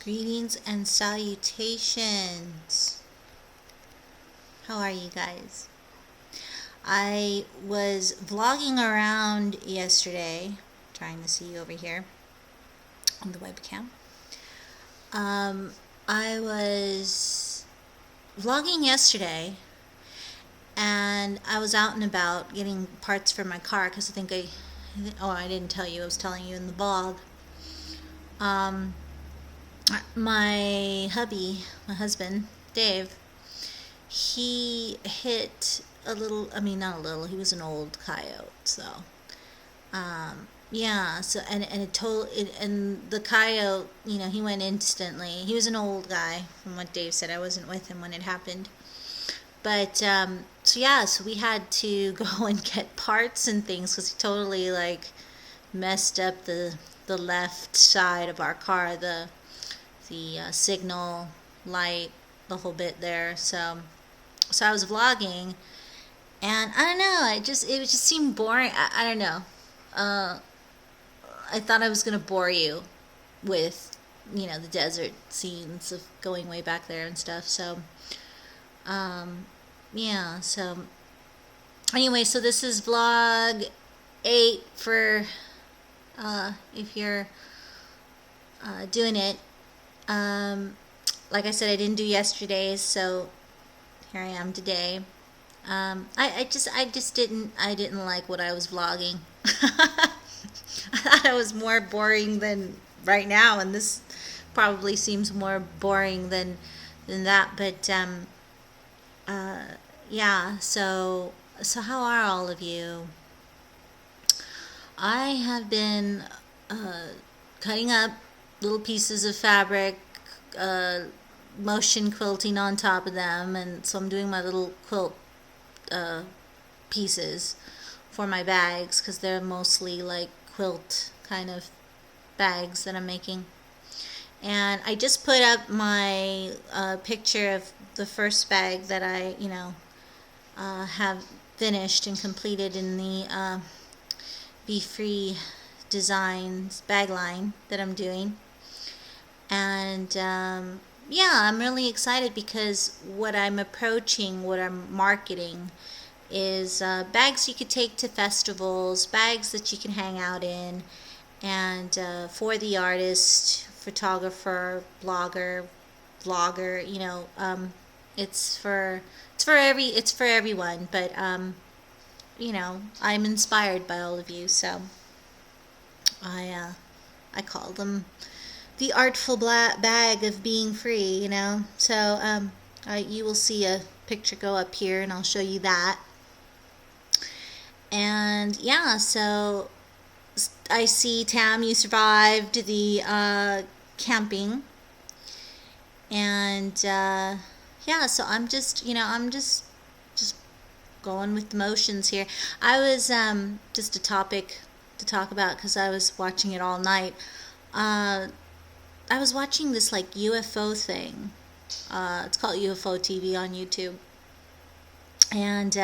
Greetings and salutations. How are you guys? I was vlogging around yesterday, trying to see you over here on the webcam. I was vlogging yesterday and I was out and about getting parts for my car because I didn't tell you, I was telling you in the vlog. My husband, Dave, he hit he was an old coyote, so, and the coyote, he went instantly. He was an old guy, from what Dave said. I wasn't with him when it happened. But, so we had to go and get parts and things, because he totally, messed up the left side of our car, the signal light, the whole bit there. So I was vlogging, and I don't know, it just seemed boring. I don't know. I thought I was gonna bore you with the desert scenes of going way back there and stuff. So so anyway, so this is vlog 8 for if you're doing it. Like I said, I didn't do yesterday's, so here I am today. I didn't like what I was vlogging. I thought I was more boring than right now, and this probably seems more boring than that. But so how are all of you? I have been cutting up little pieces of fabric, motion quilting on top of them, and so I'm doing my little quilt pieces for my bags, because they're mostly like quilt kind of bags that I'm making. And I just put up my picture of the first bag that I have finished and completed in the Be Free Designs bag line that I'm doing. And I'm really excited, because what I'm marketing is bags you could take to festivals, bags that you can hang out in, and for the artist, photographer, blogger, vlogger, it's for everyone. But I'm inspired by all of you, so I call them the artful bag of being free, So you will see a picture go up here, and I'll show you that. And so I see, Tam, you survived the camping, and so I'm just going with the motions here. I was just a topic to talk about, because I was watching it all night. I was watching this UFO thing. It's called UFO TV on YouTube. And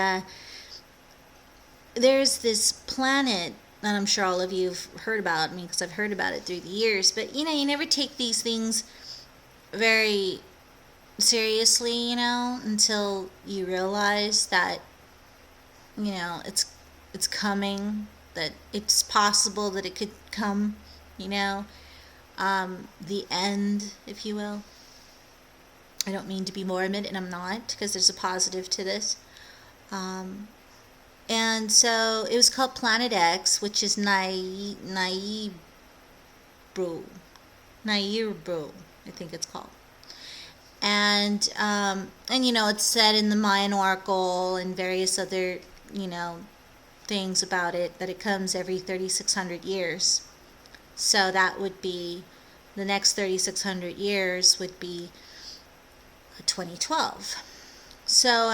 there's this planet that I'm sure all of you have heard about, because I've heard about it through the years. But, you never take these things very seriously, until you realize that, it's coming, that it's possible that it could come, the end, if you will. I don't mean to be morbid, and I'm not, because there's a positive to this. And so it was called Planet X, which is Nibiru, I think it's called. And it's said in the Mayan Oracle and various other, things about it, that it comes every 3,600 years. So that would be, the next 3,600 years would be 2012. So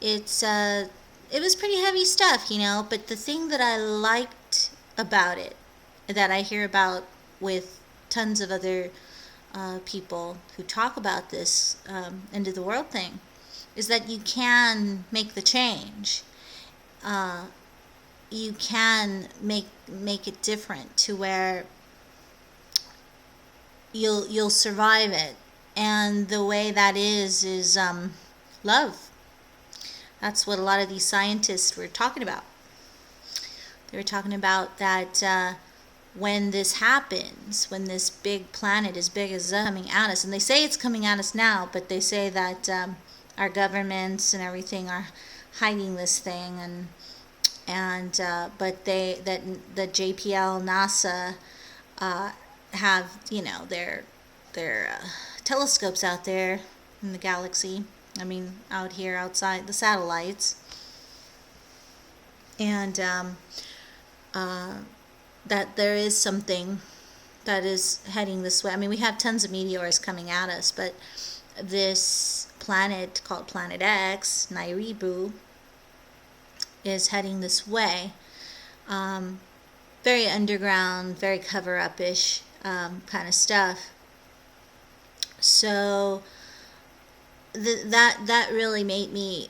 it was pretty heavy stuff, but the thing that I liked about it, that I hear about with tons of other people who talk about this end of the world thing, is that you can make the change. You can make it different, to where you'll survive it. And the way that is love. That's what a lot of these scientists were talking about. They were talking about that when this happens, when this big planet as big as coming at us, and they say it's coming at us now, but they say that our governments and everything are hiding this thing, but the JPL, NASA have their telescopes out there in the galaxy. I mean, out here outside the satellites, and that there is something that is heading this way. I mean, we have tons of meteors coming at us, but this planet called Planet X, Nairibu, is heading this way. Very underground, very cover-up-ish kind of stuff. So that really made me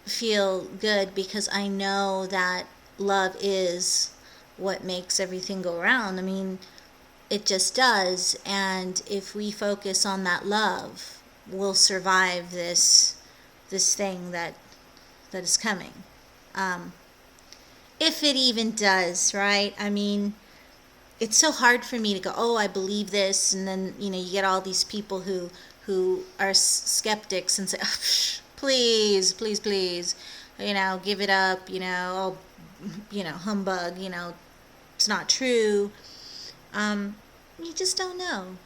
feel good, because I know that love is what makes everything go around. I mean, it just does. And if we focus on that love, we'll survive this thing that is coming. If it even does, right? I mean, it's so hard for me to go, oh, I believe this, and then you get all these people who are skeptics and say, oh, please, please, please, give it up, oh, humbug, it's not true. You just don't know,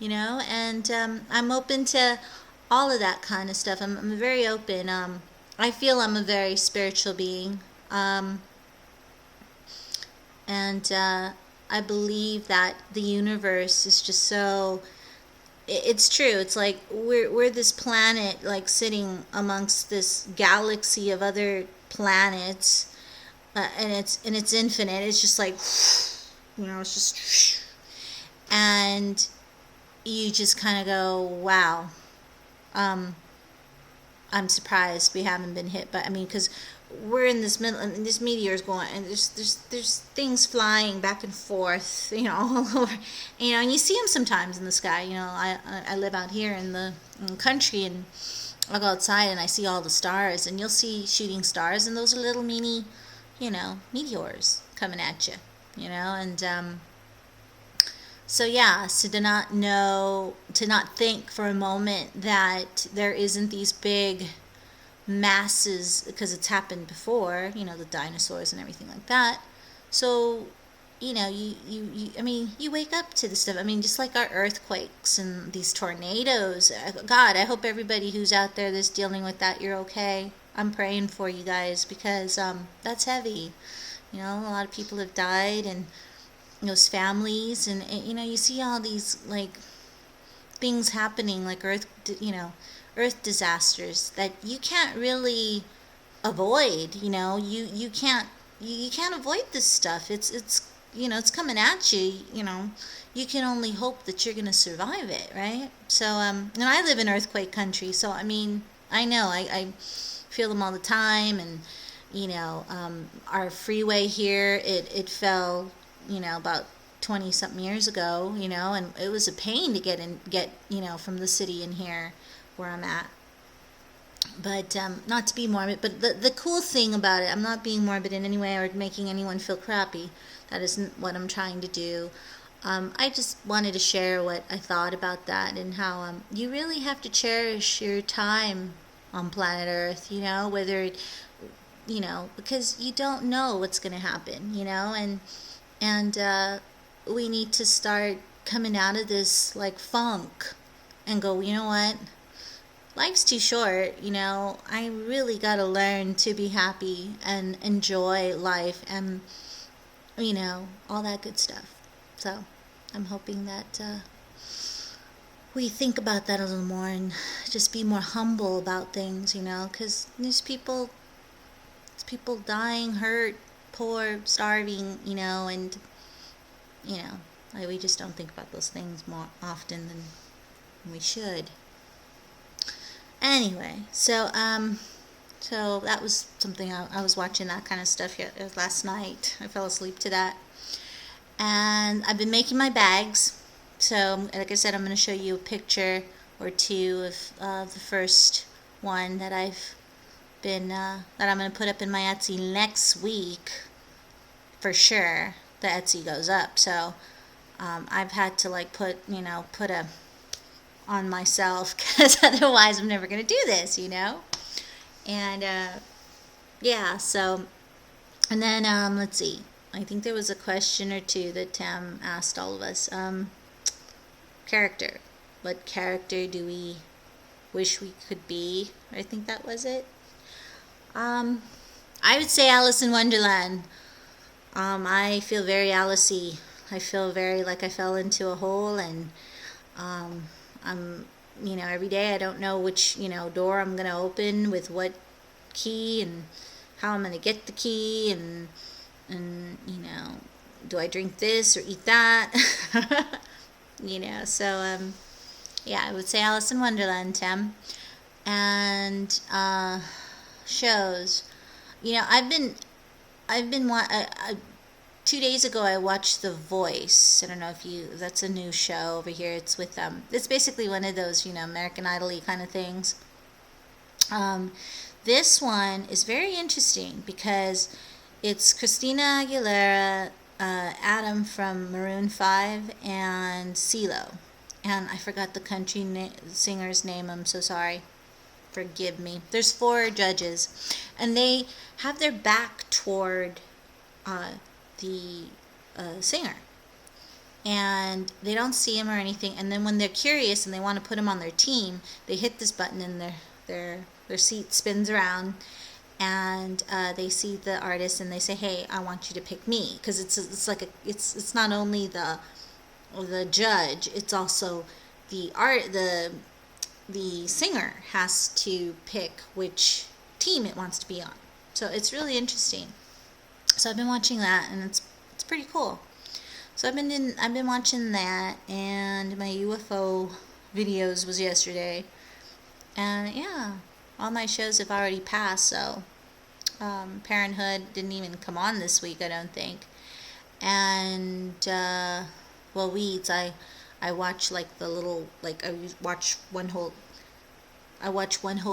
and I'm open to all of that kind of stuff. I'm very open. I feel I'm a very spiritual being, and I believe that the universe is just so. It's true. It's like we're this planet, like sitting amongst this galaxy of other planets, and it's infinite. It's just like, it's just, and you just kind of go, wow. I'm surprised we haven't been hit, but I mean, because we're in this middle, and this meteor is going, and there's things flying back and forth, all over, and you see them sometimes in the sky. I live out here in the country, and I'll go outside and I see all the stars, and you'll see shooting stars, and those are little mini, meteors coming at you, and so yeah, so to not think for a moment that there isn't these big masses, because it's happened before, the dinosaurs and everything like that. So, I mean, you wake up to this stuff. I mean, just like our earthquakes and these tornadoes. God, I hope everybody who's out there that's dealing with that, you're okay. I'm praying for you guys, because that's heavy. A lot of people have died, and those families, and you see all these like things happening, like earth disasters that you can't really avoid. You can't avoid this stuff. It's coming at you. You can only hope that you're gonna survive it, right? So and I live in earthquake country, so I mean, I know I feel them all the time. And our freeway here, it fell about 20 something years ago, and it was a pain to get from the city in here where I'm at. But not to be morbid, but the cool thing about it, I'm not being morbid in any way or making anyone feel crappy. That isn't what I'm trying to do. I just wanted to share what I thought about that, and how you really have to cherish your time on planet Earth, whether it, because you don't know what's going to happen, and we need to start coming out of this like funk and go, you know what? Life's too short, I really got to learn to be happy and enjoy life, and, all that good stuff. So I'm hoping that we think about that a little more, and just be more humble about things, because there's people dying, hurt, poor, starving, and, we just don't think about those things more often than we should. Anyway, so that was something I was watching, that kind of stuff here last night. I fell asleep to that. And I've been making my bags So, like I said, I'm going to show you a picture or two of the first one that I've been that I'm going to put up in my Etsy next week for sure. The Etsy goes up, so I've had to like put a on myself because otherwise I'm never going to do this, And yeah, so and then let's see. I think there was a question or two that Tam asked all of us. Character. What character do we wish we could be? I think that was it. I would say Alice in Wonderland. I feel very Alicey. I feel very like I fell into a hole, and I'm, every day I don't know which, door I'm going to open with what key and how I'm going to get the key and do I drink this or eat that? So, yeah, I would say Alice in Wonderland, Tim. And, shows. I've been 2 days ago I watched The Voice. I don't know if that's a new show over here. It's with it's basically one of those American Idol-y kind of things. This one is very interesting because it's Christina Aguilera, Adam from Maroon 5, and CeeLo. And I forgot the country singer's name. I'm so sorry. Forgive me. There's 4 judges, and they have their back toward the singer, and they don't see him or anything. And then when they're curious and they want to put him on their team, they hit this button, and their seat spins around, and they see the artist, and they say, "Hey, I want you to pick me," because it's not only the judge, it's also the singer has to pick which team it wants to be on. So it's really interesting. So I've been watching that, and it's pretty cool. So I've been watching that, and my UFO videos was yesterday, and yeah, all my shows have already passed. So Parenthood didn't even come on this week, I don't think. And Weeds, I watch like the little, like I watch one whole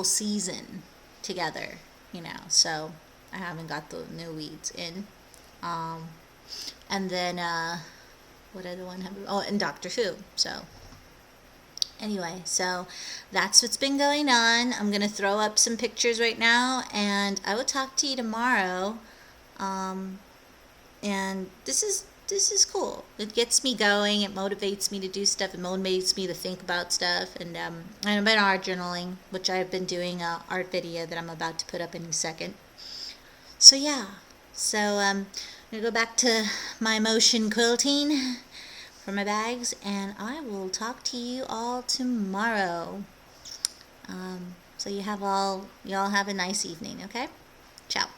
season together, so I haven't got the new Weeds in. And then what other one have we? Oh, and Doctor Who. So anyway, so that's what's been going on. I'm gonna throw up some pictures right now, and I will talk to you tomorrow. And this is cool. It gets me going. It motivates me to do stuff. It motivates me to think about stuff. And I've been art journaling, which I've been doing an art video that I'm about to put up any second. So yeah. So I'm going to go back to my motion quilting for my bags. And I will talk to you all tomorrow. So you all have a nice evening, okay? Ciao.